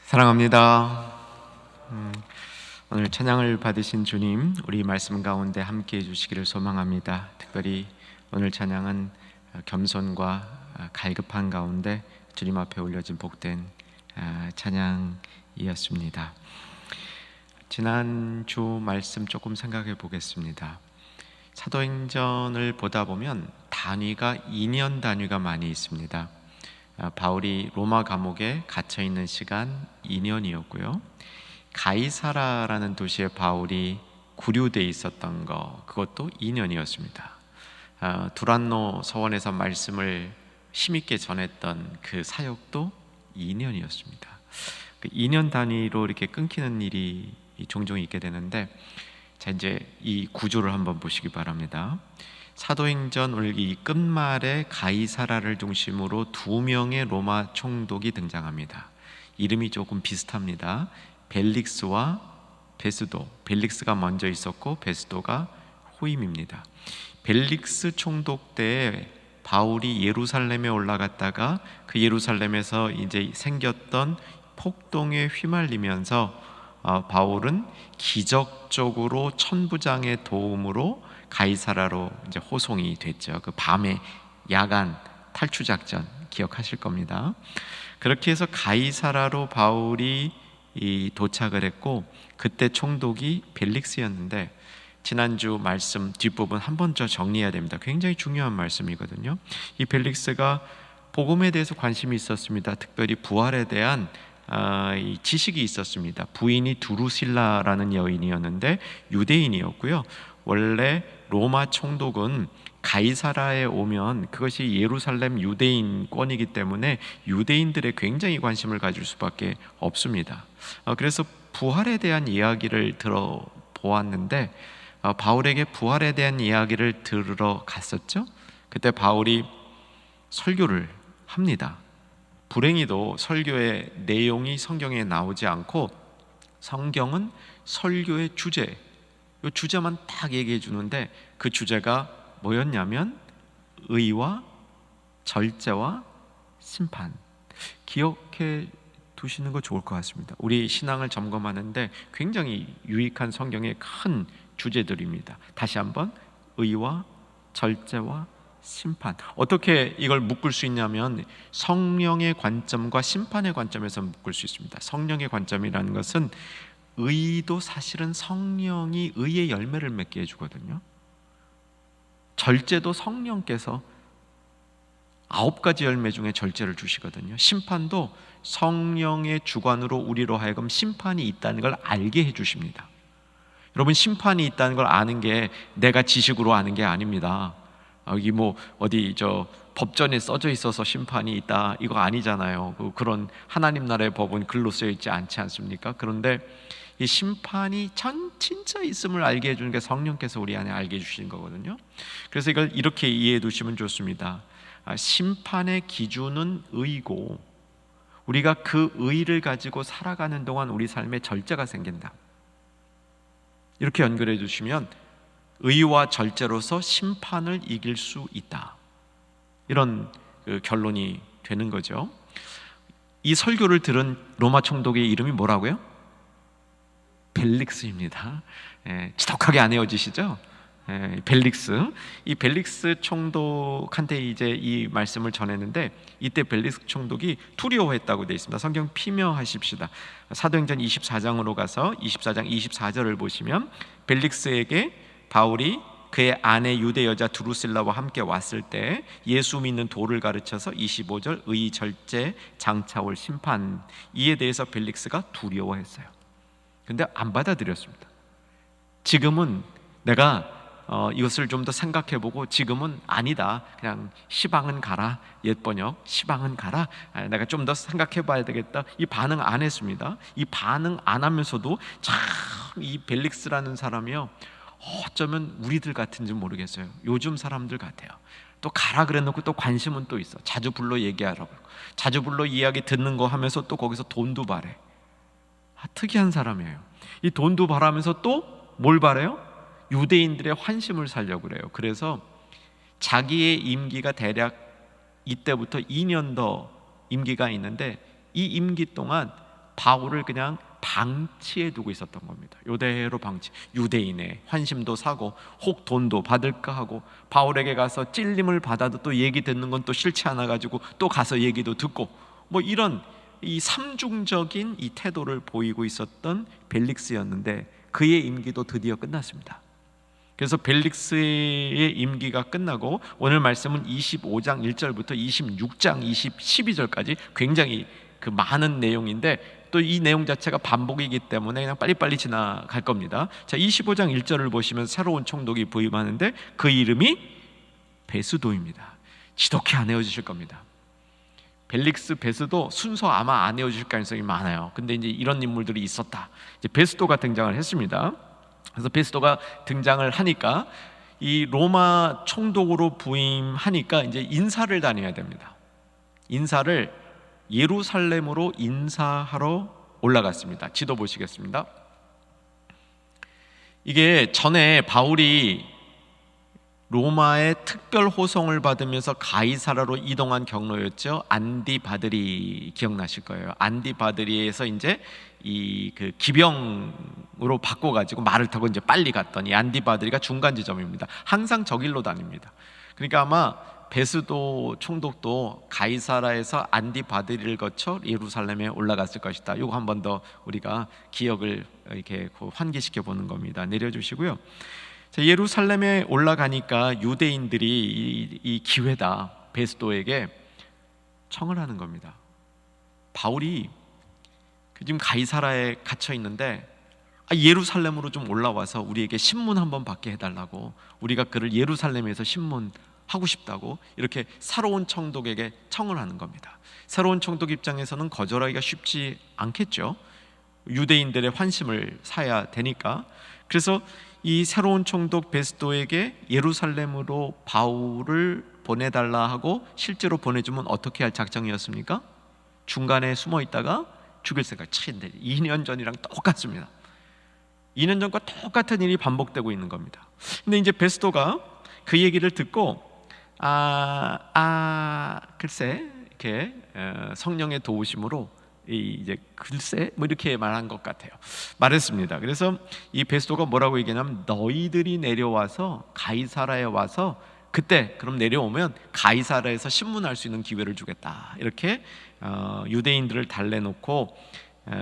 사랑합니다. 오늘 찬양을 받으신 주님, 우리 말씀 가운데 함께해 주시기를 소망합니다. 특별히 오늘 찬양은 겸손과 갈급한 가운데 주님 앞에 올려진 복된 찬양이었습니다. 지난 주 말씀 조금 생각해 보겠습니다. 사도행전을 보다 보면 단위가 2년 단위가 많이 있습니다. 바울이 로마 감옥에 갇혀 있는 시간 2년이었고요. 가이사라라는 도시에 바울이 구류되어 있었던 거, 그것도 2년이었습니다. 두란노 서원에서 말씀을 힘있게 전했던 그 사역도 2년이었습니다. 그 2년 단위로 이렇게 끊기는 일이 종종 있게 되는데, 자, 이제 이 구조를 한번 보시기 바랍니다. 사도행전 오늘 이 끝말에 가이사라를 중심으로 2명의 로마 총독이 등장합니다. 이름이 조금 비슷합니다. 벨릭스와 베스도. 벨릭스가 먼저 있었고 베스도가 후임입니다. 벨릭스 총독 때 바울이 예루살렘에 올라갔다가 그 예루살렘에서 이제 생겼던 폭동에 휘말리면서 바울은 기적적으로 천부장의 도움으로 가이사라로 이제 호송이 됐죠. 그 밤에 야간 탈출 작전 기억하실 겁니다. 그렇게 해서 가이사라로 바울이 도착을 했고, 그때 총독이 벨릭스였는데, 지난주 말씀 뒷부분 한 번 더 정리해야 됩니다. 굉장히 중요한 말씀이거든요. 이 벨릭스가 복음에 대해서 관심이 있었습니다. 특별히 부활에 대한 이 지식이 있었습니다. 부인이 두루실라라는 여인이었는데 유대인이었고요. 원래 로마 총독은 가이사라에 오면 그것이 예루살렘 유대인권이기 때문에 유대인들의 굉장히 관심을 가질 수밖에 없습니다. 그래서 부활에 대한 이야기를 들어보았는데, 바울에게 부활에 대한 이야기를 들으러 갔었죠. 그때 바울이 설교를 합니다. 불행히도 설교의 내용이 성경에 나오지 않고, 성경은 설교의 주제, 이 주제만 딱 얘기해 주는데, 그 주제가 뭐였냐면 의와 절제와 심판. 기억해 두시는 거 좋을 것 같습니다. 우리 신앙을 점검하는데 굉장히 유익한 성경의 큰 주제들입니다. 다시 한번, 의와 절제와 심판. 어떻게 이걸 묶을 수 있냐면 성령의 관점과 심판의 관점에서 묶을 수 있습니다. 성령의 관점이라는 것은 의도 사실은 성령이 의의 열매를 맺게 해주거든요. 절제도 성령께서 9가지 열매 중에 절제를 주시거든요. 심판도 성령의 주관으로 우리로 하여금 심판이 있다는 걸 알게 해주십니다. 여러분, 심판이 있다는 걸 아는 게 내가 지식으로 아는 게 아닙니다. 여기 어디 법전에 써져 있어서 심판이 있다, 이거 아니잖아요. 그런 하나님 나라의 법은 글로 쓰여 있지 않지 않습니까? 그런데 이 심판이 진짜 있음을 알게 해주는 게 성령께서 우리 안에 알게 해주신 거거든요. 그래서 이걸 이렇게 이해해 두시면 좋습니다. 심판의 기준은 의고, 우리가 그 의를 가지고 살아가는 동안 우리 삶에 절제가 생긴다. 이렇게 연결해 주시면 의와 절제로서 심판을 이길 수 있다, 이런 결론이 되는 거죠. 이 설교를 들은 로마 총독의 이름이 뭐라고요? 벨릭스입니다. 지독하게 안 헤어지시죠? 벨릭스. 이 벨릭스 총독한테 이제 이 말씀을 전했는데, 이때 벨릭스 총독이 두려워했다고 되어 있습니다. 성경 피명하십시다. 사도행전 24장으로 가서 24장 24절을 보시면, 벨릭스에게 바울이 그의 아내 유대 여자 두루실라와 함께 왔을 때 예수 믿는 도를 가르쳐서 25절 의, 절제, 장차올 심판, 이에 대해서 벨릭스가 두려워했어요. 근데 안 받아들였습니다. 지금은 내가 이것을 좀 더 생각해보고, 지금은 아니다, 그냥 시방은 가라, 옛 번역 시방은 가라, 내가 좀 더 생각해봐야 되겠다, 이 반응 안 했습니다. 이 반응 안 하면서도 참 이 벨릭스라는 사람이요, 어쩌면 우리들 같은지 모르겠어요. 요즘 사람들 같아요. 또 가라 그래 놓고 또 관심은 또 있어. 자주 불러 얘기하라고, 자주 불러 이야기 듣는 거 하면서 또 거기서 돈도 바래. 특이한 사람이에요. 이 돈도 바라면서 또 뭘 바래요? 유대인들의 환심을 살려고 그래요. 그래서 자기의 임기가 대략 이때부터 2년 더 임기가 있는데, 이 임기 동안 바울을 그냥 방치해 두고 있었던 겁니다. 요대로 방치. 유대인의 환심도 사고 혹 돈도 받을까 하고, 바울에게 가서 찔림을 받아도 또 얘기 듣는 건 또 싫지 않아 가지고 또 가서 얘기도 듣고, 뭐 이런 이 삼중적인 이 태도를 보이고 있었던 벨릭스였는데, 그의 임기도 드디어 끝났습니다. 그래서 벨릭스의 임기가 끝나고 오늘 말씀은 25장 1절부터 26장 12절까지 굉장히 그 많은 내용인데, 또 이 내용 자체가 반복이기 때문에 그냥 빨리빨리 지나갈 겁니다. 자, 25장 1절을 보시면 새로운 총독이 부임하는데 그 이름이 베스도입니다. 지독히 안 헤어지실 겁니다. 벨릭스, 베스도 순서 아마 안 헤어지실 가능성이 많아요. 근데 이제 이런 인물들이 있었다. 이제 베스도가 등장을 했습니다. 그래서 베스도가 등장을 하니까 이 로마 총독으로 부임하니까 이제 인사를 다녀야 됩니다. 인사를 예루살렘으로 인사하러 올라갔습니다. 지도 보시겠습니다. 이게 전에 바울이 로마의 특별 호송을 받으면서 가이사라로 이동한 경로였죠. 안디바드리 기억나실 거예요. 안디바드리에서 이제 이 그 기병으로 바꿔가지고 말을 타고 이제 빨리 갔더니 안디바드리가 중간 지점입니다. 항상 저 길로 다닙니다. 그러니까 아마 베스도 총독도 가이사라에서 안디바드리를 거쳐 예루살렘에 올라갔을 것이다. 이거 한 번 더 우리가 기억을 이렇게 환기시켜 보는 겁니다. 내려주시고요. 자, 예루살렘에 올라가니까 유대인들이 이 기회다 베스도에게 청을 하는 겁니다. 바울이 지금 가이사라에 갇혀 있는데 예루살렘으로 좀 올라와서 우리에게 신문 한번 받게 해달라고, 우리가 그를 예루살렘에서 신문하고 싶다고 이렇게 새로운 총독에게 청을 하는 겁니다. 새로운 총독 입장에서는 거절하기가 쉽지 않겠죠. 유대인들의 환심을 사야 되니까. 그래서 이 새로운 총독 베스도에게 예루살렘으로 바울을 보내달라 하고 실제로 보내주면 어떻게 할 작정이었습니까? 중간에 숨어 있다가 죽일 생각. 2년 전이랑 똑같습니다. 2년 전과 똑같은 일이 반복되고 있는 겁니다. 근데 이제 베스도가 그 얘기를 듣고 글쎄 이렇게 성령의 도우심으로 이제 글쎄 뭐 이렇게 말한 것 같아요. 말했습니다. 그래서 이 베스도가 뭐라고 얘기하냐면, 너희들이 내려와서 가이사라에 와서 그때 그럼 내려오면 가이사라에서 신문할 수 있는 기회를 주겠다. 이렇게 유대인들을 달래놓고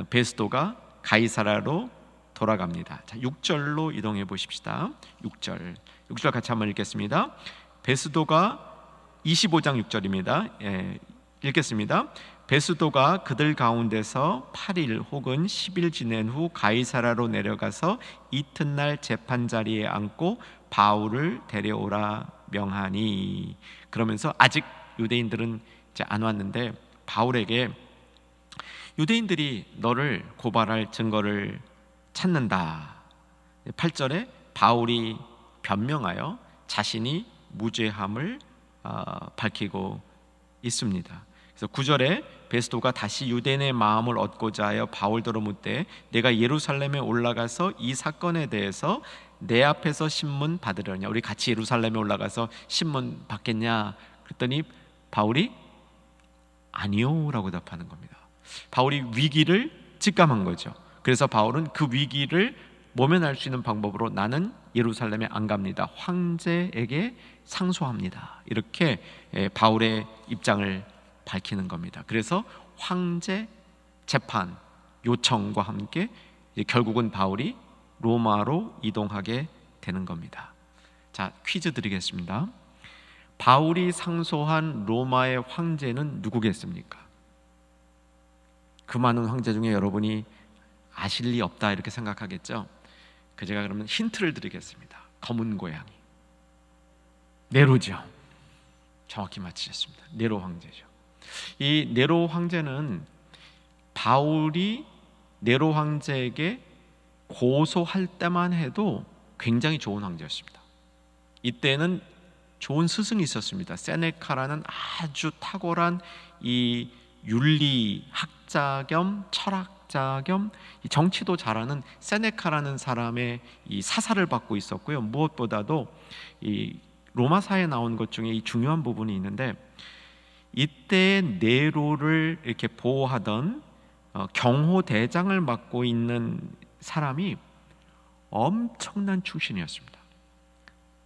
베스도가 가이사라로 돌아갑니다. 자, 6절로 이동해 보십시다. 6절 같이 한번 읽겠습니다. 베스도가 25장 6절입니다. 읽겠습니다. 베스도가 그들 가운데서 8일 혹은 10일 지낸 후 가이사라로 내려가서 이튿날 재판 자리에 앉고 바울을 데려오라 명하니. 그러면서 아직 유대인들은 이제 안 왔는데 바울에게 유대인들이 너를 고발할 증거를 찾는다. 8절에 바울이 변명하여 자신이 무죄함을 밝히고 있습니다. 그래서 9절에 베스도가 다시 유대인의 마음을 얻고자 하여 바울더러 묻되 내가 예루살렘에 올라가서 이 사건에 대해서 내 앞에서 신문 받으려냐, 우리 같이 예루살렘에 올라가서 신문 받겠냐 그랬더니 바울이 아니요 라고 답하는 겁니다. 바울이 위기를 직감한 거죠. 그래서 바울은 그 위기를 모면할 수 있는 방법으로 나는 예루살렘에 안 갑니다, 황제에게 상소합니다, 이렇게 바울의 입장을 밝히는 겁니다. 그래서 황제 재판 요청과 함께 결국은 바울이 로마로 이동하게 되는 겁니다. 자, 퀴즈 드리겠습니다. 바울이 상소한 로마의 황제는 누구겠습니까? 그 많은 황제 중에 여러분이 아실 리 없다 이렇게 생각하겠죠? 제가 그러면 힌트를 드리겠습니다. 검은 고양이 네로죠. 정확히 맞히셨습니다. 네로 황제죠. 이 네로 황제는 바울이 네로 황제에게 고소할 때만 해도 굉장히 좋은 황제였습니다. 이때는 좋은 스승이 있었습니다. 세네카라는 아주 탁월한 이 윤리학자 겸 철학자 겸 정치도 잘하는 세네카라는 사람의 이 사사를 받고 있었고요. 무엇보다도 이 로마사에 나온 것 중에 이 중요한 부분이 있는데, 이때 네로를 이렇게 보호하던 경호대장을 맡고 있는 사람이 엄청난 출신이었습니다.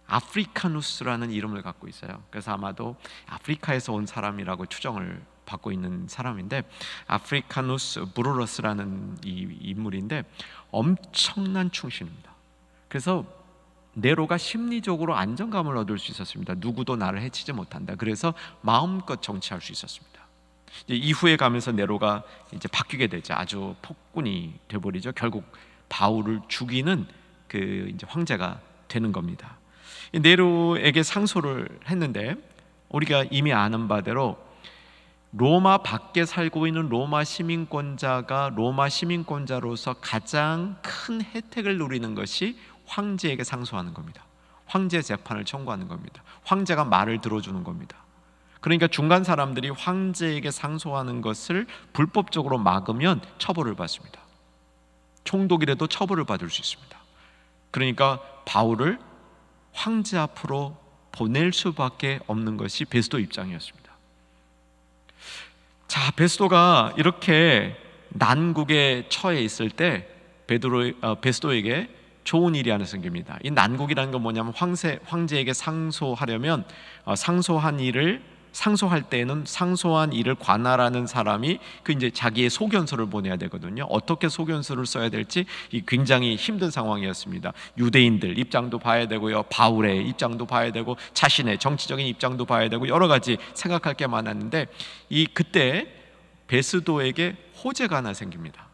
아프리카누스라는 이름을 갖고 있어요. 그래서 아마도 아프리카에서 온 사람이라고 추정을 받고 있는 사람인데, 아프리카누스 브루러스라는 이 인물인데 엄청난 충신입니다. 그래서 네로가 심리적으로 안정감을 얻을 수 있었습니다. 누구도 나를 해치지 못한다. 그래서 마음껏 정치할 수 있었습니다. 이후에 가면서 네로가 이제 바뀌게 되죠. 아주 폭군이 돼버리죠. 결국 바울을 죽이는 그 이제 황제가 되는 겁니다. 네로에게 상소를 했는데, 우리가 이미 아는 바대로 로마 밖에 살고 있는 로마 시민권자가 로마 시민권자로서 가장 큰 혜택을 누리는 것이 황제에게 상소하는 겁니다. 황제 재판을 청구하는 겁니다. 황제가 말을 들어주는 겁니다. 그러니까 중간 사람들이 황제에게 상소하는 것을 불법적으로 막으면 처벌을 받습니다. 총독이라도 처벌을 받을 수 있습니다. 그러니까 바울을 황제 앞으로 보낼 수밖에 없는 것이 베스도 입장이었습니다. 자, 베스도가 이렇게 난국에 처해 있을 때 베스도에게 좋은 일이 하나 생깁니다. 이 난국이라는 건 뭐냐면 황제에게 상소하려면 상소할 때에는 상소한 일을 관할하는 사람이 그 이제 자기의 소견서를 보내야 되거든요. 어떻게 소견서를 써야 될지 굉장히 힘든 상황이었습니다. 유대인들 입장도 봐야 되고요, 바울의 입장도 봐야 되고, 자신의 정치적인 입장도 봐야 되고, 여러 가지 생각할 게 많았는데 그때 베스도에게 호재가 하나 생깁니다.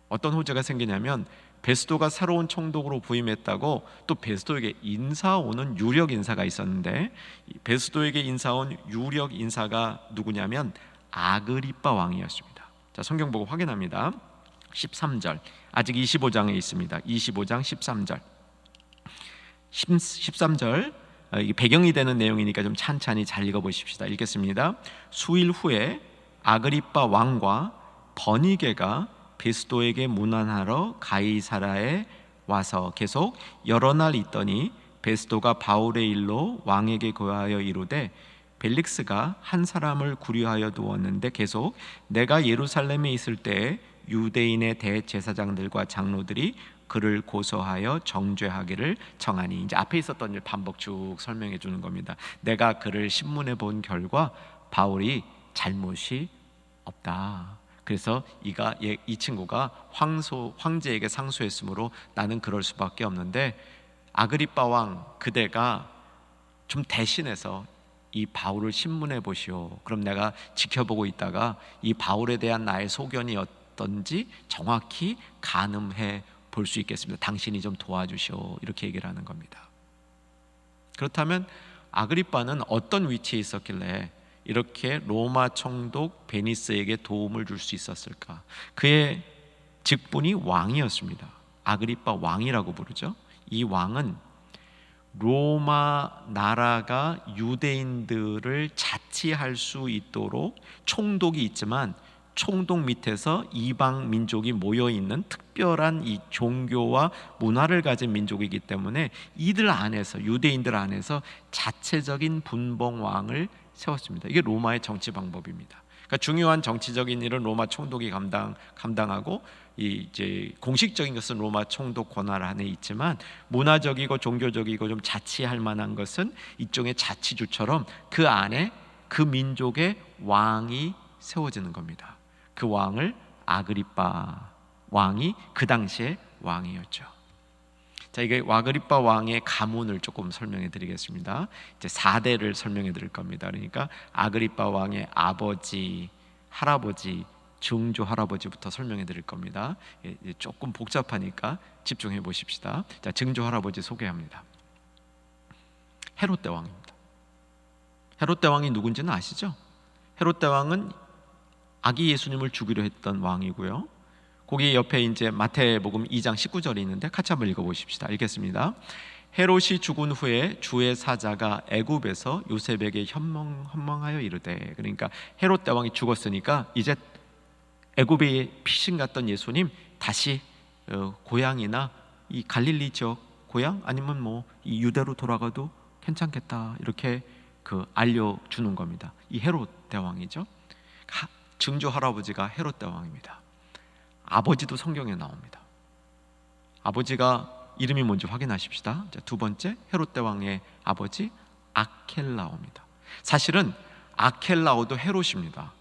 어떤 호재가 생기냐면, 베스도가 새로운 총독으로 부임했다고 또 베스도에게 인사오는 유력 인사가 있었는데, 베스도에게 인사온 유력 인사가 누구냐면 아그리빠 왕이었습니다. 자, 성경 보고 확인합니다. 13절, 아직 25장에 있습니다. 25장 13절. 13절 이게 배경이 되는 내용이니까 좀 찬찬히 잘 읽어보십시다. 읽겠습니다. 수일 후에 아그리빠 왕과 버니게가 베스도에게 문안하러 가이사라에 와서 계속 여러 날 있더니, 베스도가 바울의 일로 왕에게 고하여 이르되, 벨릭스가 한 사람을 구류하여 두었는데 계속 내가 예루살렘에 있을 때에 유대인의 대제사장들과 장로들이 그를 고소하여 정죄하기를 정하니. 이제 앞에 있었던 일 반복 쭉 설명해 주는 겁니다. 내가 그를 신문해 본 결과 바울이 잘못이 없다. 그래서 이 친구가 황제에게 상소했으므로 나는 그럴 수밖에 없는데, 아그리빠 왕 그대가 좀 대신해서 이 바울을 신문해 보시오. 그럼 내가 지켜보고 있다가 이 바울에 대한 나의 소견이 어떤지 정확히 가늠해 볼 수 있겠습니다. 당신이 좀 도와주시오. 이렇게 얘기를 하는 겁니다. 그렇다면 아그리빠는 어떤 위치에 있었길래 이렇게 로마 총독 베니스에게 도움을 줄 수 있었을까? 그의 직분이 왕이었습니다. 아그리빠 왕이라고 부르죠. 이 왕은 로마 나라가 유대인들을 자치할 수 있도록 총독이 있지만, 총독 밑에서 이방 민족이 모여 있는 특별한 이 종교와 문화를 가진 민족이기 때문에 이들 안에서, 유대인들 안에서 자체적인 분봉왕을 세웠습니다. 이게 로마의 정치 방법입니다. 그러니까 중요한 정치적인 일은 로마 총독이 감당하고, 이제 공식적인 것은 로마 총독 권한 안에 있지만, 문화적이고 종교적이고 좀 자치할 만한 것은 일종의 자치주처럼 그 안에 그 민족의 왕이 세워지는 겁니다. 그 왕을 아그리빠 왕이 그 당시에 왕이었죠. 자, 이게 아그리빠 왕의 가문을 조금 설명해 드리겠습니다. 이제 4대를 설명해 드릴 겁니다. 그러니까 아그리빠 왕의 아버지, 할아버지, 증조 할아버지부터 설명해 드릴 겁니다. 조금 복잡하니까 집중해 보십시다. 자, 증조 할아버지 소개합니다. 헤롯 대왕입니다. 헤롯 대왕이 누군지는 아시죠? 헤롯 대왕은 아기 예수님을 죽이려 했던 왕이고요. 거기 옆에 이제 마태복음 2장 19절이 있는데 같이 한번 읽어보십시다. 읽겠습니다. 헤롯이 죽은 후에 주의 사자가 애굽에서 요셉에게 현몽하여 이르되, 그러니까 헤롯 대왕이 죽었으니까 이제 애굽에 피신 갔던 예수님 다시 고향이나 이 갈릴리 지역 고향 아니면 뭐 이 유대로 돌아가도 괜찮겠다, 이렇게 알려주는 겁니다. 이 헤롯 대왕이죠. 증조 할아버지가 헤롯 대왕입니다. 아버지도 성경에 나옵니다. 아버지가 이름이 뭔지 확인하십시다. 자, 두 번째, 헤롯 대왕의 아버지 아켈라오입니다. 사실은 아켈라오도 헤롯입니다.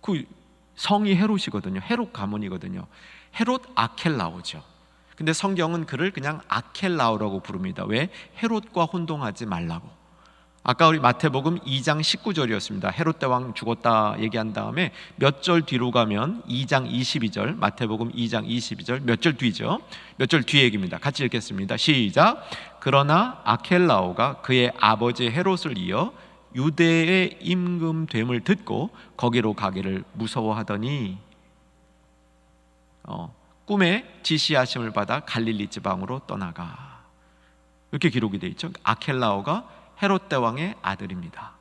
그 성이 헤롯이거든요. 헤롯 가문이거든요. 헤롯 아켈라오죠. 근데 성경은 그를 그냥 아켈라오라고 부릅니다. 왜? 헤롯과 혼동하지 말라고. 아까 우리 마태복음 2장 19절이었습니다. 헤롯 대왕 죽었다 얘기한 다음에 몇 절 뒤로 가면 2장 22절, 마태복음 2장 22절, 몇 절 뒤죠? 몇 절 뒤 얘기입니다. 같이 읽겠습니다. 시작. 그러나 아켈라오가 그의 아버지 헤롯을 이어 유대의 임금됨을 듣고 거기로 가기를 무서워하더니 꿈에 지시하심을 받아 갈릴리 지방으로 떠나가. 이렇게 기록이 되어 있죠. 아켈라오가 헤롯 대왕의 아들입니다.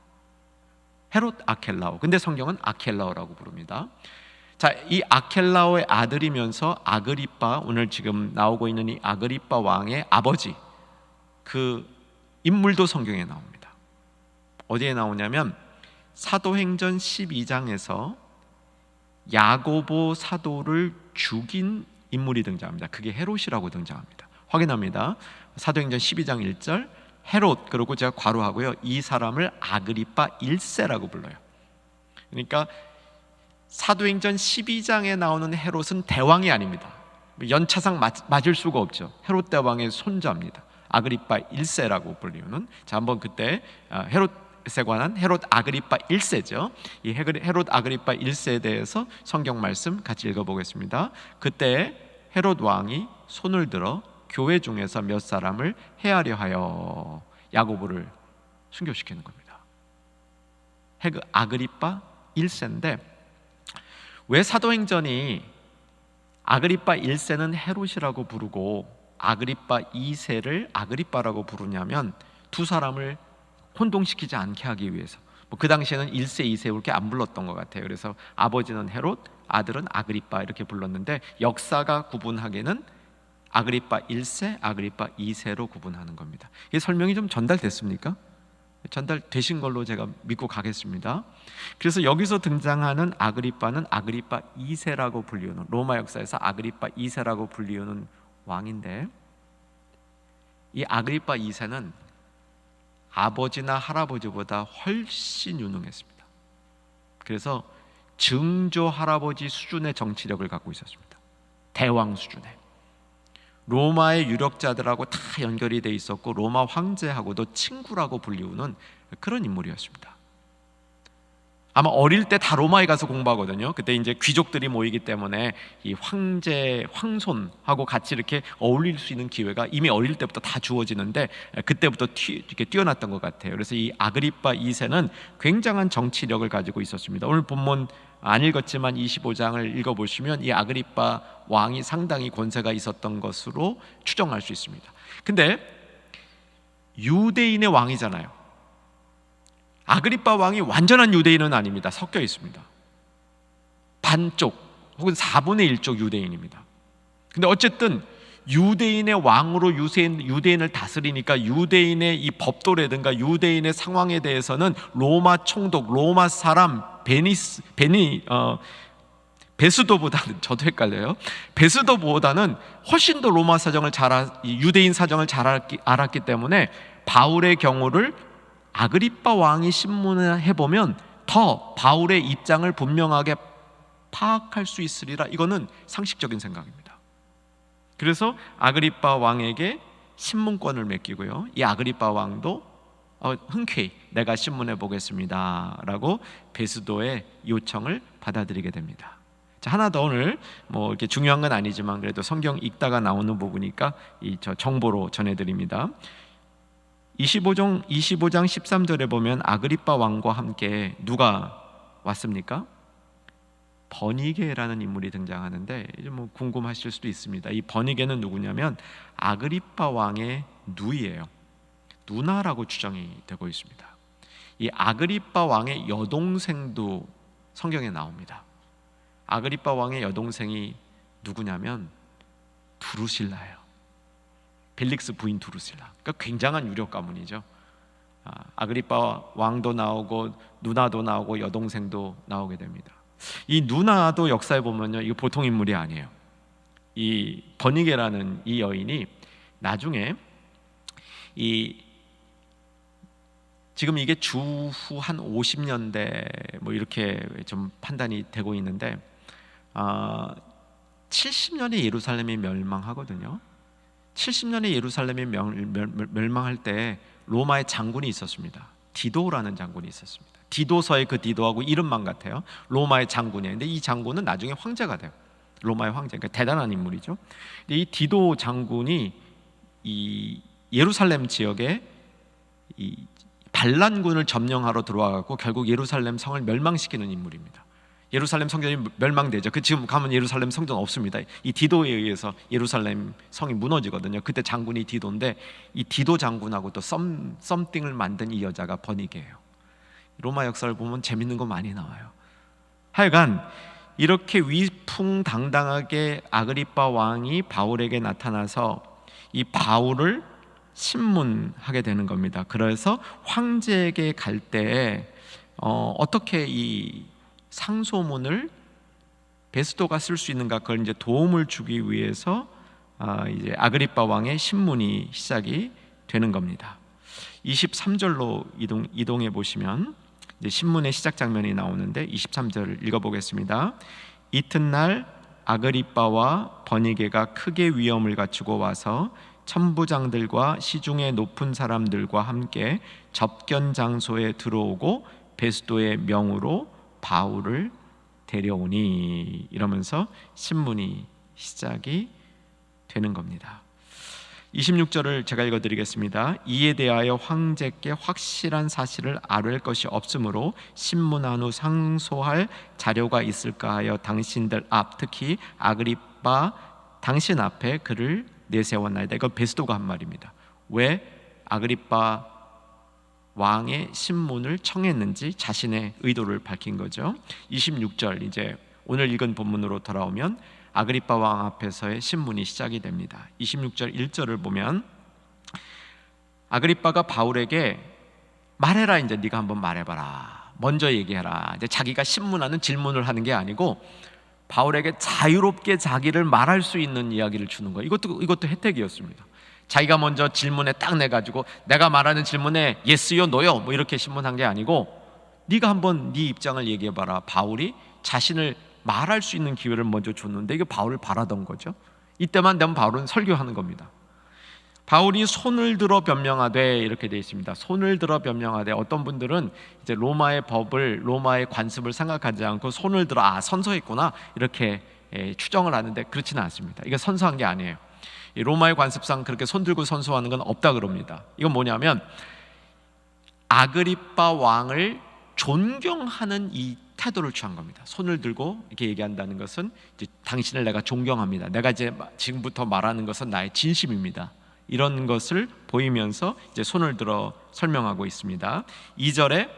헤롯 아켈라오. 근데 성경은 아켈라오라고 부릅니다. 자, 이 아켈라오의 아들이면서 아그리빠, 오늘 지금 나오고 있는 이 아그리빠 왕의 아버지, 그 인물도 성경에 나옵니다. 어디에 나오냐면 사도행전 12장에서 야고보 사도를 죽인 인물이 등장합니다. 그게 헤롯이라고 등장합니다. 확인합니다. 사도행전 12장 1절 헤롯, 그리고 제가 괄호하고요, 이 사람을 아그리빠 1세라고 불러요. 그러니까 사도행전 12장에 나오는 헤롯은 대왕이 아닙니다. 연차상 맞을 수가 없죠. 헤롯 대왕의 손자입니다. 아그리빠 1세라고 불리우는. 자, 한번 그때 헤롯에 관한 헤롯 아그리빠 1세죠. 이 헤롯 아그리빠 1세에 대해서 성경 말씀 같이 읽어보겠습니다. 그때 헤롯 왕이 손을 들어 교회 중에서 몇 사람을 해하려 하여 야고보를 순교시키는 겁니다. 아그리빠 1세인데 왜 사도행전이 아그리빠 1세는 헤롯이라고 부르고 아그리빠 2세를 아그리빠라고 부르냐면 두 사람을 혼동시키지 않게 하기 위해서. 그 당시에는 1세, 2세 이렇게 안 불렀던 것 같아요. 그래서 아버지는 헤롯, 아들은 아그리빠 이렇게 불렀는데 역사가 구분하기에는 아그리빠 1세, 아그리빠 2세로 구분하는 겁니다. 이 설명이 좀 전달됐습니까? 전달되신 걸로 제가 믿고 가겠습니다. 그래서 여기서 등장하는 아그리빠는 아그리빠 2세라고 불리우는, 로마 역사에서 아그리빠 2세라고 불리우는 왕인데, 이 아그리빠 2세는 아버지나 할아버지보다 훨씬 유능했습니다. 그래서 증조 할아버지 수준의 정치력을 갖고 있었습니다. 대왕 수준의. 로마의 유력자들하고 다 연결이 돼 있었고 로마 황제하고도 친구라고 불리우는 그런 인물이었습니다. 아마 어릴 때 다 로마에 가서 공부하거든요. 그때 이제 귀족들이 모이기 때문에 이 황제, 황손하고 같이 이렇게 어울릴 수 있는 기회가 이미 어릴 때부터 다 주어지는데 그때부터 이렇게 뛰어났던 것 같아요. 그래서 이 아그리빠 2세는 굉장한 정치력을 가지고 있었습니다. 오늘 본문 안 읽었지만 25장을 읽어보시면 이 아그리빠 왕이 상당히 권세가 있었던 것으로 추정할 수 있습니다. 근데 유대인의 왕이잖아요. 아그리빠 왕이 완전한 유대인은 아닙니다. 섞여 있습니다. 반쪽 혹은 4분의 1쪽 유대인입니다. 근데 어쨌든 유대인의 왕으로 유대인을 다스리니까 유대인의 이 법도라든가 유대인의 상황에 대해서는 로마 총독, 로마 사람 베스도보다는, 저도 헷갈려요. 베스도보다는 훨씬 더 로마 사정을 유대인 사정을 잘 알았기 때문에 바울의 경우를 아그리빠 왕이 신문을 해보면 더 바울의 입장을 분명하게 파악할 수 있으리라. 이거는 상식적인 생각입니다. 그래서 아그리빠 왕에게 신문권을 맡기고요, 이 아그리빠 왕도 흔쾌히 내가 신문해 보겠습니다 라고 베스도의 요청을 받아들이게 됩니다. 자, 하나 더 오늘 이렇게 중요한 건 아니지만 그래도 성경 읽다가 나오는 부분이니까 저 정보로 전해드립니다. 25장 13절에 보면 아그리빠 왕과 함께 누가 왔습니까? 버니게라는 인물이 등장하는데 이제 궁금하실 수도 있습니다. 이 버니게는 누구냐면 아그리빠 왕의 누이예요. 누나라고 추정이 되고 있습니다. 이 아그리빠 왕의 여동생도 성경에 나옵니다. 아그리빠 왕의 여동생이 누구냐면 두루실라예요. 벨릭스 부인 두루실라. 그러니까 굉장한 유력 가문이죠. 아그리빠 왕도 나오고 누나도 나오고 여동생도 나오게 됩니다. 이 누나도 역사에 보면요, 이거 보통 인물이 아니에요. 이 버니게라는 이 여인이 나중에 지금 이게 주후 한 50년대 뭐 이렇게 좀 판단이 되고 있는데 70년에 예루살렘이 멸망하거든요. 70년에 예루살렘이 멸망할 때 로마의 장군이 있었습니다. 디도라는 장군이 있었습니다. 디도서의 그 디도하고 이름만 같아요. 로마의 장군이에요. 근데 이 장군은 나중에 황제가 돼요. 로마의 황제, 그러니까 대단한 인물이죠. 근데 이 디도 장군이 이 예루살렘 지역에 이 반란군을 점령하러 들어와갖고 결국 예루살렘 성을 멸망시키는 인물입니다. 예루살렘 성전이 멸망되죠. 지금 가면 예루살렘 성전 없습니다. 이 디도에 의해서 예루살렘 성이 무너지거든요. 그때 장군이 디도인데 이 디도 장군하고 또 썸띵을 만든 이 여자가 버니게예요. 로마 역사를 보면 재밌는 거 많이 나와요. 하여간 이렇게 위풍당당하게 아그리빠 왕이 바울에게 나타나서 이 바울을 신문하게 되는 겁니다. 그래서 황제에게 갈 때 어떻게 이 상소문을 베스도가 쓸 수 있는가, 그걸 이제 도움을 주기 위해서 이제 아그리빠 왕의 신문이 시작이 되는 겁니다. 23절로 이동해 보시면 이제 신문의 시작 장면이 나오는데 23절을 읽어보겠습니다. 이튿날 아그리빠와 버니게가 크게 위험을 갖추고 와서 천부장들과 시중의 높은 사람들과 함께 접견 장소에 들어오고 베스도의 명으로 바울을 데려오니, 이러면서 신문이 시작이 되는 겁니다. 26절을 제가 읽어드리겠습니다. 이에 대하여 황제께 확실한 사실을 아뢰 것이 없으므로 신문한 후 상소할 자료가 있을까 하여 당신들 앞, 특히 아그리빠 당신 앞에 그를 내세웠나이다. 이건 베스도가 한 말입니다. 왜 아그리빠 왕의 신문을 청했는지 자신의 의도를 밝힌 거죠. 26절, 이제 오늘 읽은 본문으로 돌아오면 아그리빠 왕 앞에서의 신문이 시작이 됩니다. 26절 1절을 보면 아그리빠가 바울에게 말해라, 이제 네가 한번 말해봐라, 먼저 얘기해라. 이제 자기가 신문하는 질문을 하는 게 아니고 바울에게 자유롭게 자기를 말할 수 있는 이야기를 주는 거예요. 이것도 혜택이었습니다. 자기가 먼저 질문에 딱 내가지고 내가 말하는 질문에 예스요 노요 뭐 이렇게 신문한 게 아니고 네가 한번 네 입장을 얘기해봐라. 바울이 자신을 말할 수 있는 기회를 먼저 줬는데 이게 바울을 바라던 거죠. 이때만 되면 바울은 설교하는 겁니다. 바울이 손을 들어 변명하되, 이렇게 되어 있습니다. 손을 들어 변명하되, 어떤 분들은 이제 로마의 법을, 로마의 관습을 생각하지 않고 손을 들어 선서했구나 이렇게 추정을 하는데 그렇지는 않습니다. 이게 선서한 게 아니에요. 로마의 관습상 그렇게 손 들고 선서하는 건 없다 그럽니다. 이건 뭐냐면 아그리빠 왕을 존경하는 이 태도를 취한 겁니다. 손을 들고 이렇게 얘기한다는 것은 이제 당신을 내가 존경합니다. 내가 이제 지금부터 말하는 것은 나의 진심입니다. 이런 것을 보이면서 이제 손을 들어 설명하고 있습니다. 2절에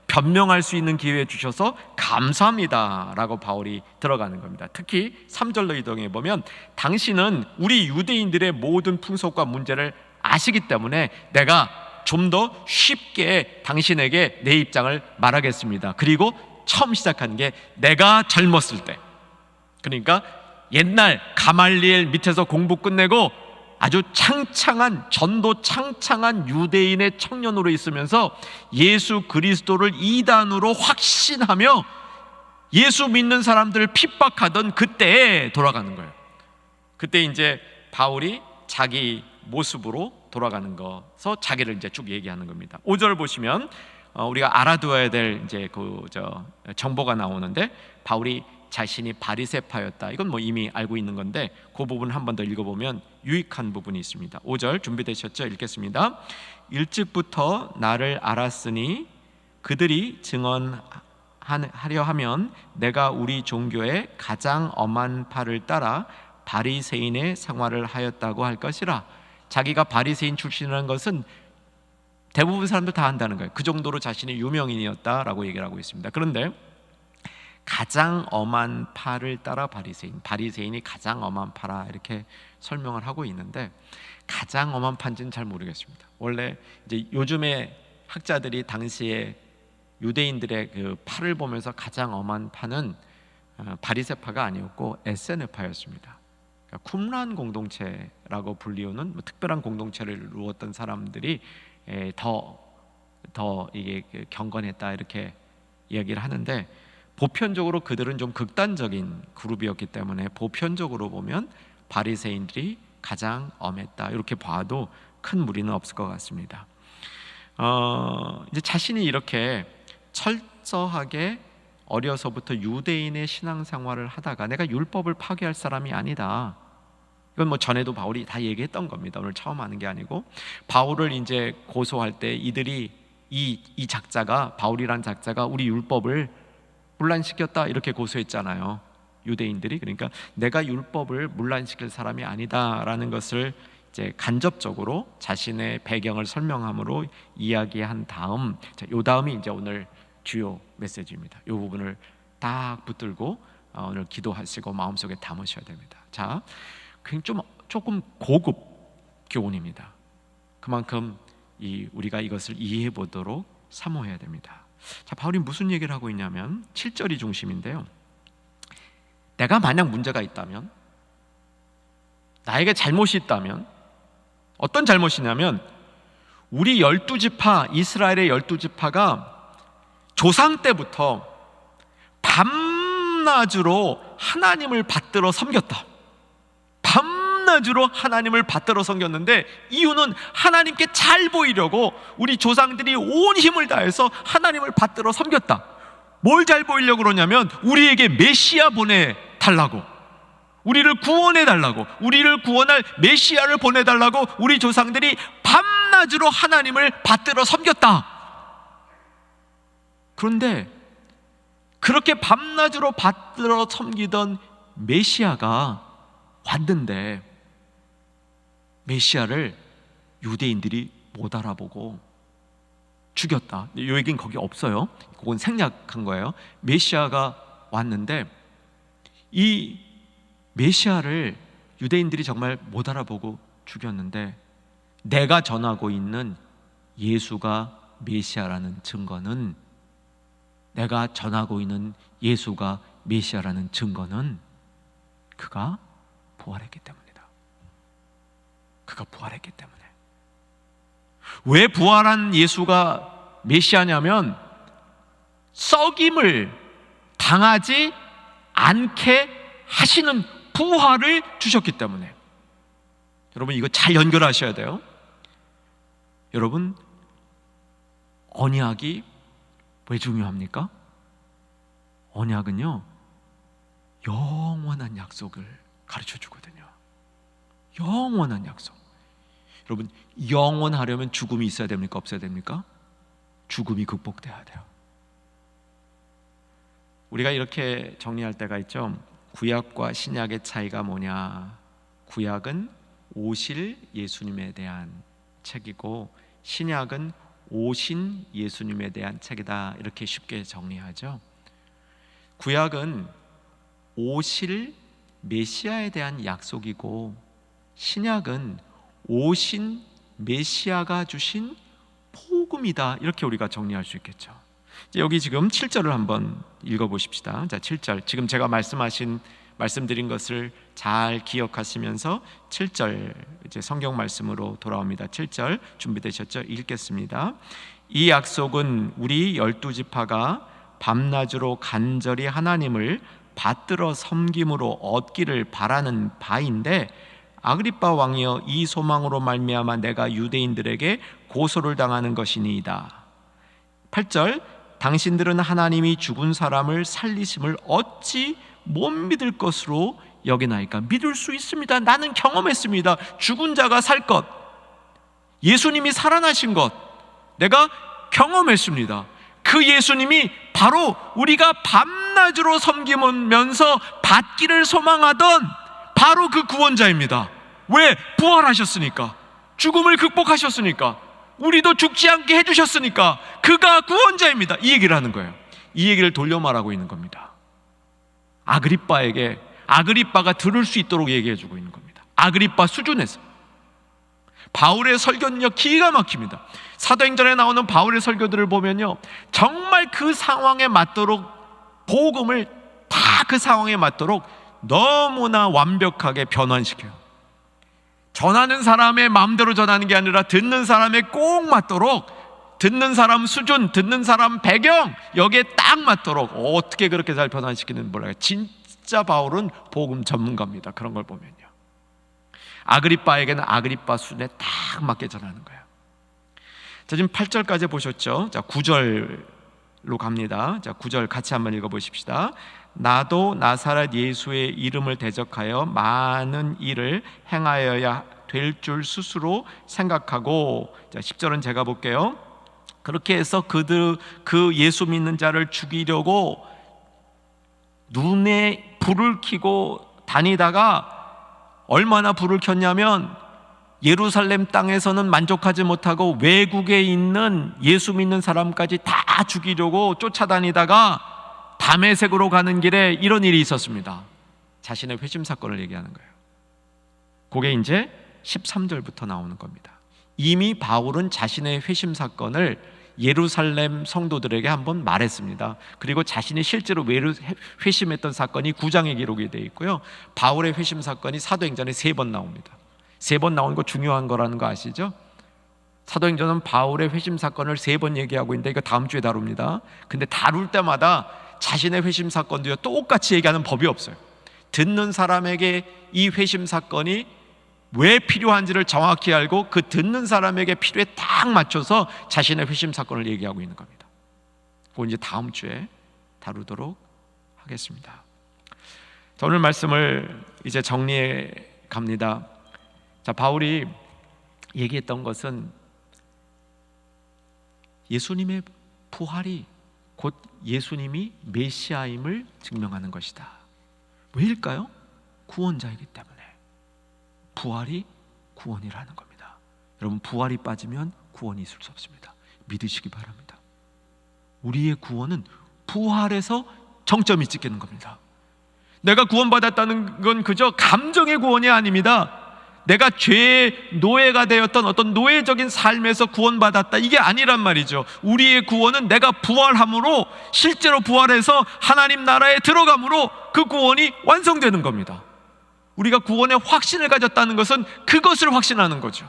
변명할 수 있는 기회 주셔서 감사합니다 라고 바울이 들어가는 겁니다. 특히 3절로 이동해 보면 당신은 우리 유대인들의 모든 풍속과 문제를 아시기 때문에 내가 좀 더 쉽게 당신에게 내 입장을 말하겠습니다. 그리고 처음 시작한 게 내가 젊었을 때, 그러니까 옛날 가말리엘 밑에서 공부 끝내고 아주 창창한, 전도 창창한 유대인의 청년으로 있으면서 예수 그리스도를 이단으로 확신하며 예수 믿는 사람들을 핍박하던 그때에 돌아가는 거예요. 그때 이제 바울이 자기 모습으로 돌아가는 거서 자기를 이제 쭉 얘기하는 겁니다. 5절 보시면 우리가 알아두어야 될 이제 정보가 나오는데, 바울이 자신이 바리새파였다. 이건 뭐 이미 알고 있는 건데 그 부분 한 번 더 읽어보면 유익한 부분이 있습니다. 5절 준비되셨죠? 읽겠습니다. 일찍부터 나를 알았으니 그들이 증언하려 하면 내가 우리 종교의 가장 엄한 파를 따라 바리새인의 생활을 하였다고 할 것이라. 자기가 바리새인 출신이라는 것은 대부분 사람들 다 한다는 거예요. 그 정도로 자신이 유명인이었다라고 얘기를 하고 있습니다. 그런데 가장 엄한 파를 따라 바리새인이 가장 엄한 파라 이렇게 설명을 하고 있는데, 가장 엄한 파인지는 잘 모르겠습니다. 원래 이제 요즘에 학자들이 당시에 유대인들의 그 파를 보면서 가장 엄한 파는 바리새파가 아니었고 에세네파였습니다. 그러니까 쿰란 공동체라고 불리우는 특별한 공동체를 이루었던 사람들이 더 이게 경건했다 이렇게 이야기를 하는데, 보편적으로 그들은 좀 극단적인 그룹이었기 때문에 보편적으로 보면 바리새인들이 가장 엄했다 이렇게 봐도 큰 무리는 없을 것 같습니다. 이제 자신이 이렇게 철저하게 어려서부터 유대인의 신앙생활을 하다가 내가 율법을 파괴할 사람이 아니다, 이건 뭐 전에도 바울이 다 얘기했던 겁니다. 오늘 처음 하는 게 아니고, 바울을 이제 고소할 때 이들이 이 작자가, 바울이란 작자가 우리 율법을 문란시켰다 이렇게 고소했잖아요, 유대인들이. 그러니까 내가 율법을 문란시킬 사람이 아니다라는 것을 이제 간접적으로 자신의 배경을 설명함으로 이야기한 다음, 요 다음이 이제 오늘 주요 메시지입니다. 이 부분을 딱 붙들고 오늘 기도하시고 마음속에 담으셔야 됩니다. 자, 굉장히 조금 고급 교훈입니다. 그만큼 우리가 이것을 이해해 보도록 사모해야 됩니다. 자, 바울이 무슨 얘기를 하고 있냐면 7절이 중심인데요. 내가 만약 문제가 있다면, 나에게 잘못이 있다면, 어떤 잘못이냐면 우리 12지파, 이스라엘의 12지파가 조상 때부터 밤낮으로 하나님을 받들어 섬겼다. 밤낮으로 하나님을 받들어 섬겼는데, 이유는 하나님께 잘 보이려고 우리 조상들이 온 힘을 다해서 하나님을 받들어 섬겼다. 뭘 잘 보이려고 그러냐면 우리에게 메시아 보내달라고, 우리를 구원해달라고, 우리를 구원할 메시아를 보내달라고 우리 조상들이 밤낮으로 하나님을 받들어 섬겼다. 그런데 그렇게 밤낮으로 받들어 섬기던 메시아가 왔는데, 메시아를 유대인들이 못 알아보고 죽였다. 이 얘기는 거기 없어요. 그건 생략한 거예요. 메시아가 왔는데 이 메시아를 유대인들이 정말 못 알아보고 죽였는데, 내가 전하고 있는 예수가 메시아라는 증거는, 내가 전하고 있는 예수가 메시아라는 증거는 그가 부활했기 때문이다. 그가 부활했기 때문에. 왜 부활한 예수가 메시아냐면 썩임을 당하지 않게 하시는 부활을 주셨기 때문에. 여러분, 이거 잘 연결하셔야 돼요. 여러분, 언약이 왜 중요합니까? 언약은요, 영원한 약속을 가르쳐 주거든요. 영원한 약속. 여러분, 영원하려면 죽음이 있어야 됩니까? 없어야 됩니까? 죽음이 극복돼야 돼요. 우리가 이렇게 정리할 때가 있죠. 구약과 신약의 차이가 뭐냐? 구약은 오실 예수님에 대한 책이고, 신약은 오신 예수님에 대한 책이다, 이렇게 쉽게 정리하죠. 구약은 오실 메시아에 대한 약속이고, 신약은 오신 메시아가 주신 복음이다, 이렇게 우리가 정리할 수 있겠죠. 여기 지금 7절을 한번 읽어보십시다. 자, 7절, 지금 제가 말씀드린 것을 잘 기억하시면서 7절 이제 성경 말씀으로 돌아옵니다. 7절 준비되셨죠? 읽겠습니다. 이 약속은 우리 12지파가 밤낮으로 간절히 하나님을 받들어 섬김으로 얻기를 바라는 바인데, 아그리빠 왕이여, 이 소망으로 말미암아 내가 유대인들에게 고소를 당하는 것이니이다. 8절, 당신들은 하나님이 죽은 사람을 살리심을 어찌 못 믿을 것으로 여기나이까? 믿을 수 있습니다. 나는 경험했습니다. 죽은 자가 살 것, 예수님이 살아나신 것, 내가 경험했습니다. 그 예수님이 바로 우리가 밤낮으로 섬기면서 받기를 소망하던 바로 그 구원자입니다. 왜? 부활하셨으니까, 죽음을 극복하셨으니까, 우리도 죽지 않게 해주셨으니까 그가 구원자입니다. 이 얘기를 하는 거예요. 이 얘기를 돌려 말하고 있는 겁니다. 아그리빠에게, 아그리빠가 들을 수 있도록 얘기해주고 있는 겁니다. 아그리빠 수준에서. 바울의 설교는요, 기가 막힙니다. 사도행전에 나오는 바울의 설교들을 보면요, 정말 그 상황에 맞도록 복음을 다 그 상황에 맞도록 너무나 완벽하게 변환시켜요. 전하는 사람의 마음대로 전하는 게 아니라 듣는 사람에 꼭 맞도록, 듣는 사람 수준, 듣는 사람 배경, 여기에 딱 맞도록 어떻게 그렇게 잘 변환시키는지 몰라요. 진짜 바울은 복음 전문가입니다. 그런 걸 보면요. 아그리빠에게는 아그리빠 수준에 딱 맞게 전하는 거예요. 자, 지금 8절까지 보셨죠? 자, 9절로 갑니다. 자, 9절 같이 한번 읽어보십시다. 나도 나사렛 예수의 이름을 대적하여 많은 일을 행하여야 될 줄 스스로 생각하고, 자, 10절은 제가 볼게요. 그렇게 해서 그 예수 믿는 자를 죽이려고 눈에 불을 켜고 다니다가 얼마나 불을 켰냐면 예루살렘 땅에서는 만족하지 못하고 외국에 있는 예수 믿는 사람까지 다 죽이려고 쫓아다니다가 다메섹으로 가는 길에 이런 일이 있었습니다. 자신의 회심 사건을 얘기하는 거예요. 그게 이제 13절부터 나오는 겁니다. 이미 바울은 자신의 회심 사건을 예루살렘 성도들에게 한번 말했습니다. 그리고 자신이 실제로 회심했던 사건이 9장에 기록이 되어 있고요. 바울의 회심 사건이 사도행전에 3번 나옵니다. 3번 나오는 거 중요한 거라는 거 아시죠? 사도행전은 바울의 회심 사건을 3번 얘기하고 있는데 이거 다음 주에 다룹니다. 근데 다룰 때마다 자신의 회심 사건도요 똑같이 얘기하는 법이 없어요. 듣는 사람에게 이 회심 사건이 왜 필요한지를 정확히 알고 그 듣는 사람에게 필요에 딱 맞춰서 자신의 회심 사건을 얘기하고 있는 겁니다. 그거 이제 다음 주에 다루도록 하겠습니다. 자, 오늘 말씀을 이제 정리해 갑니다. 자, 바울이 얘기했던 것은 예수님의 부활이 곧 예수님이 메시아임을 증명하는 것이다. 왜일까요? 구원자이기 때문에. 부활이 구원이라는 겁니다. 여러분, 부활이 빠지면 구원이 있을 수 없습니다. 믿으시기 바랍니다. 우리의 구원은 부활에서 정점이 찍히는 겁니다. 내가 구원받았다는 건 그저 감정의 구원이 아닙니다. 내가 죄의 노예가 되었던 어떤 노예적인 삶에서 구원받았다, 이게 아니란 말이죠. 우리의 구원은 내가 부활함으로, 실제로 부활해서 하나님 나라에 들어감으로 그 구원이 완성되는 겁니다. 우리가 구원의 확신을 가졌다는 것은 그것을 확신하는 거죠.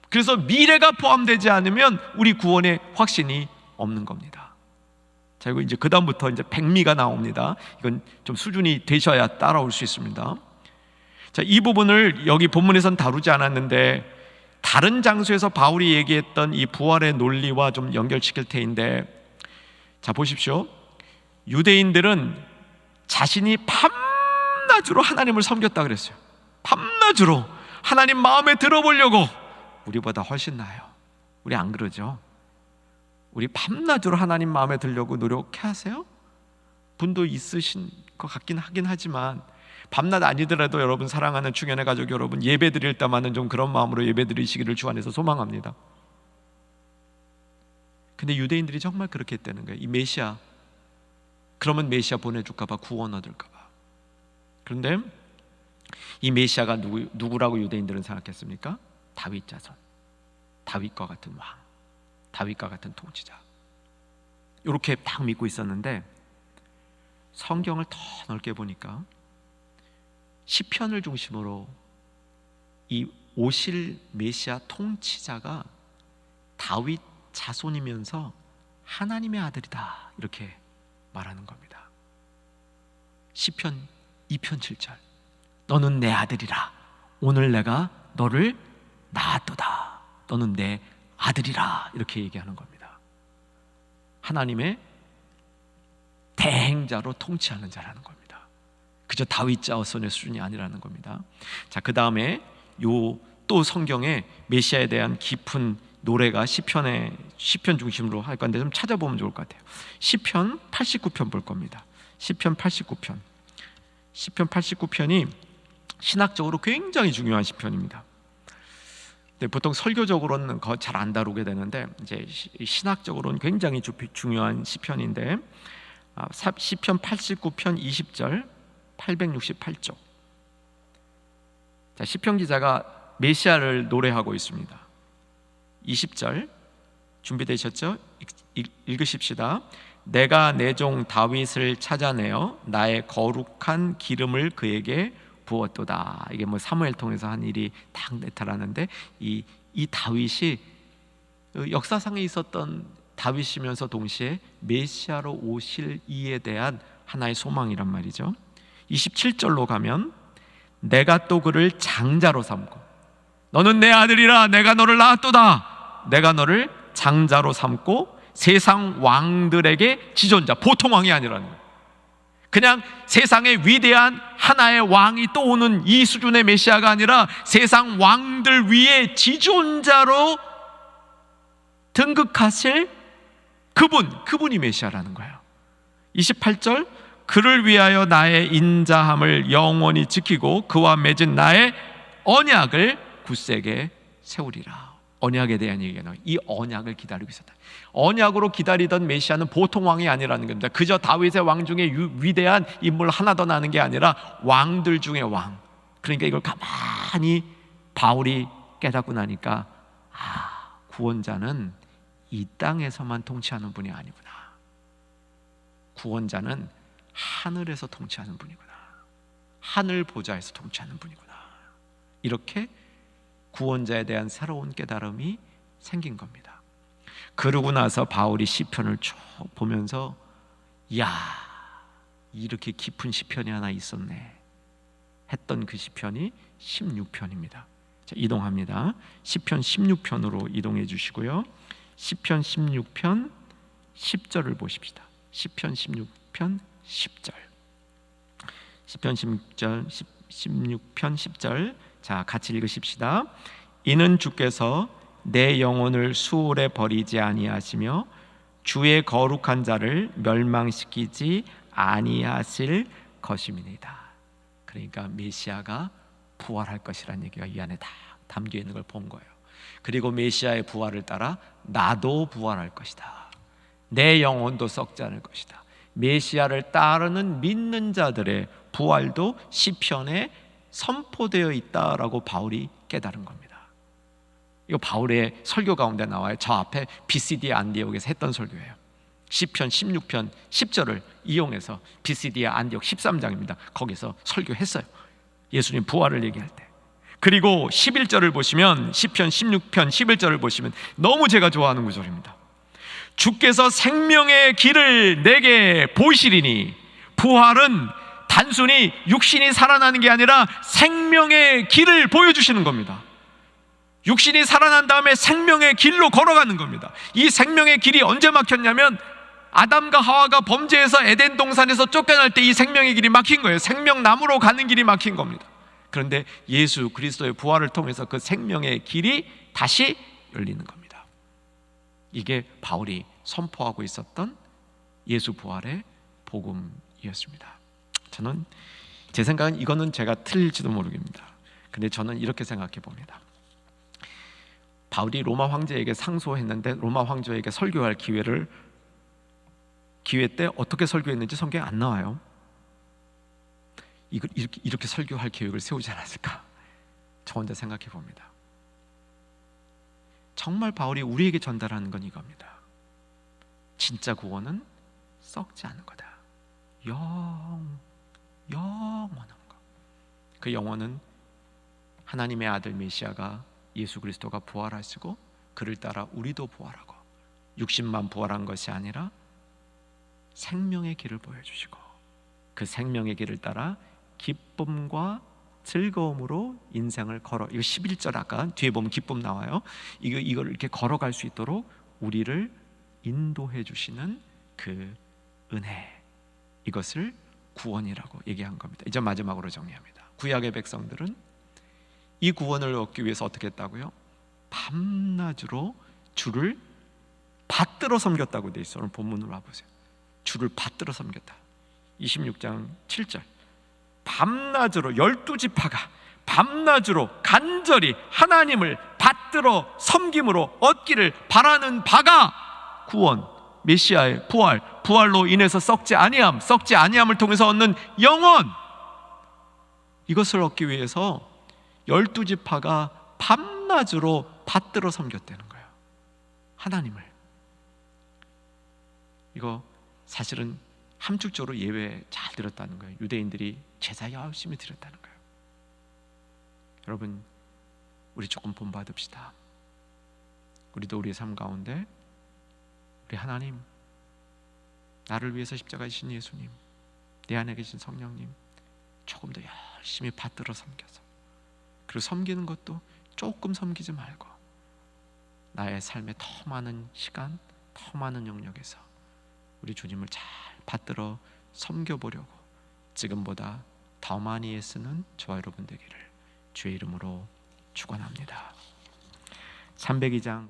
그래서 미래가 포함되지 않으면 우리 구원의 확신이 없는 겁니다. 자, 그리고 이제 그 다음부터 이제 백미가 나옵니다. 이건 좀 수준이 되셔야 따라올 수 있습니다. 자, 이 부분을 여기 본문에선 다루지 않았는데 다른 장소에서 바울이 얘기했던 이 부활의 논리와 좀 연결시킬 테인데, 자, 보십시오. 유대인들은 자신이 밤낮으로 하나님을 섬겼다 그랬어요. 밤낮으로 하나님 마음에 들어보려고. 우리보다 훨씬 나아요. 우리 안 그러죠? 우리 밤낮으로 하나님 마음에 들려고 노력해 하세요? 분도 있으신 것 같긴 하긴 하지만 밤낮 아니더라도 여러분, 사랑하는 충현의 가족 여러분, 예배 드릴 때만은 좀 그런 마음으로 예배 드리시기를 주 안에서 소망합니다. 근데 유대인들이 정말 그렇게 했다는 거예요. 이 메시아, 그러면 메시아 보내줄까 봐, 구원 얻을까 봐. 그런데 이 메시아가 누구라고 유대인들은 생각했습니까? 다윗 자손, 다윗과 같은 왕, 다윗과 같은 통치자, 이렇게 딱 믿고 있었는데 성경을 더 넓게 보니까 시편을 중심으로 이 오실 메시아 통치자가 다윗 자손이면서 하나님의 아들이다, 이렇게 말하는 겁니다. 시편 2편 7절, 너는 내 아들이라, 오늘 내가 너를 낳았도다, 너는 내 아들이라, 이렇게 얘기하는 겁니다. 하나님의 대행자로 통치하는 자라는 겁니다. 그저 다윗 자손의 수준이 아니라는 겁니다. 자, 그 다음에 또 성경에 메시아에 대한 깊은 노래가 시편 중심으로 할 건데 좀 찾아보면 좋을 것 같아요. 시편 89편 볼 겁니다. 시편 89편이 신학적으로 굉장히 중요한 시편입니다. 보통 설교적으로는 잘 안 다루게 되는데 이제 신학적으로는 굉장히 중요한 시편인데, 시편 89편 20절 868쪽. 자, 시편 기자가 메시아를 노래하고 있습니다. 20절 준비되셨죠? 읽으십시다. 내가 내 종 다윗을 찾아내어 나의 거룩한 기름을 그에게 부었도다. 이게 뭐 사무엘 통해서 한 일이 딱 나타나는데 이 다윗이 역사상에 있었던 다윗이면서 동시에 메시아로 오실 이에 대한 하나의 소망이란 말이죠. 27절로 가면 내가 또 그를 장자로 삼고 너는 내 아들이라 내가 너를 낳았도다. 내가 너를 장자로 삼고 세상 왕들에게 지존자, 보통 왕이 아니라는 거예요. 그냥 세상의 위대한 하나의 왕이 또 오는 이 수준의 메시아가 아니라 세상 왕들 위에 지존자로 등극하실 그분이 메시아라는 거예요. 28절 그를 위하여 나의 인자함을 영원히 지키고 그와 맺은 나의 언약을 굳세게 세우리라. 언약에 대한 얘기가 나와요. 이 언약을 기다리고 있었다. 언약으로 기다리던 메시아는 보통 왕이 아니라는 겁니다. 그저 다윗의 왕 중에 위대한 인물 하나 더 나는 게 아니라 왕들 중에 왕. 그러니까 이걸 가만히 바울이 깨닫고 나니까 구원자는 이 땅에서만 통치하는 분이 아니구나. 구원자는 하늘에서 통치하는 분이구나. 하늘 보좌에서 통치하는 분이구나. 이렇게 구원자에 대한 새로운 깨달음이 생긴 겁니다. 그러고 나서 바울이 시편을 쭉 보면서 야, 이렇게 깊은 시편이 하나 있었네 했던 그 시편이 16편입니다. 자, 이동합니다. 시편 16편으로 이동해 주시고요. 시편 16편 10절을 보십시다. 시편 16편 10절. 시편 16편 10절. 자, 같이 읽으십시다. 이는 주께서 내 영혼을 수월에 버리지 아니하시며 주의 거룩한 자를 멸망시키지 아니하실 것임이니이다. 그러니까 메시아가 부활할 것이라는 얘기가 이 안에 다 담겨 있는 걸 본 거예요. 그리고 메시아의 부활을 따라 나도 부활할 것이다. 내 영혼도 썩지 않을 것이다. 메시아를 따르는 믿는 자들의 부활도 시편에 선포되어 있다라고 바울이 깨달은 겁니다. 이거 바울의 설교 가운데 나와요. 저 앞에 비시디아 안디옥에서 했던 설교예요. 시편 16편 10절을 이용해서 비시디아 안디옥 13장입니다. 거기서 설교했어요. 예수님 부활을 얘기할 때. 그리고 11절을 보시면 시편 16편 11절을 보시면 너무 제가 좋아하는 구절입니다. 주께서 생명의 길을 내게 보이시리니. 부활은 단순히 육신이 살아나는 게 아니라 생명의 길을 보여주시는 겁니다. 육신이 살아난 다음에 생명의 길로 걸어가는 겁니다. 이 생명의 길이 언제 막혔냐면 아담과 하와가 범죄해서 에덴 동산에서 쫓겨날 때 이 생명의 길이 막힌 거예요. 생명나무로 가는 길이 막힌 겁니다. 그런데 예수 그리스도의 부활을 통해서 그 생명의 길이 다시 열리는 겁니다. 이게 바울이 선포하고 있었던 예수 부활의 복음이었습니다. 저는 제 생각은 이거는 제가 틀릴지도 모르겠습니다. 근데 저는 이렇게 생각해 봅니다. 바울이 로마 황제에게 상소했는데 로마 황제에게 설교할 기회 때 어떻게 설교했는지 성경에 안 나와요. 이렇게 설교할 계획을 세우지 않았을까? 저 혼자 생각해 봅니다. 정말 바울이 우리에게 전달하는 건 이겁니다. 진짜 구원은 썩지 않은 거다. 영원한 것. 그 영원은 하나님의 아들 메시아가 예수 그리스도가 부활하시고 그를 따라 우리도 부활하고 육신만 부활한 것이 아니라 생명의 길을 보여주시고 그 생명의 길을 따라 기쁨과 즐거움으로 인생을 걸어. 이거 11절 아까 뒤에 보면 기쁨 나와요. 이걸 이렇게 걸어갈 수 있도록 우리를 인도해 주시는 그 은혜, 이것을 구원이라고 얘기한 겁니다. 이제 마지막으로 정리합니다. 구약의 백성들은 이 구원을 얻기 위해서 어떻게 했다고요? 밤낮으로 주를 받들어 섬겼다고 돼 있어요. 오늘 본문으로 와보세요. 주를 받들어 섬겼다. 26장 7절. 밤낮으로 12지파가 밤낮으로 간절히 하나님을 받들어 섬김으로 얻기를 바라는 바가 구원, 메시아의 부활로 인해서 썩지 아니함을 통해서 얻는 영원, 이것을 얻기 위해서 12지파가 밤낮으로 받들어 섬겼다는 거예요. 하나님을. 이거 사실은 함축적으로 예배 잘 드렸다는 거예요. 유대인들이 제사 열심히 드렸다는 거예요. 여러분, 우리 조금 본받읍시다. 우리도 우리의 삶 가운데 우리 하나님, 나를 위해서 십자가에 지신 예수님, 내 안에 계신 성령님 조금 더 열심히 받들어 섬겨서, 그리고 섬기는 것도 조금 섬기지 말고 나의 삶에 더 많은 시간, 더 많은 영역에서 우리 주님을 잘 받들어 섬겨보려고 지금보다 더 많이 애쓰는 저와 여러분 되기를 주의 이름으로 축원합니다. 302장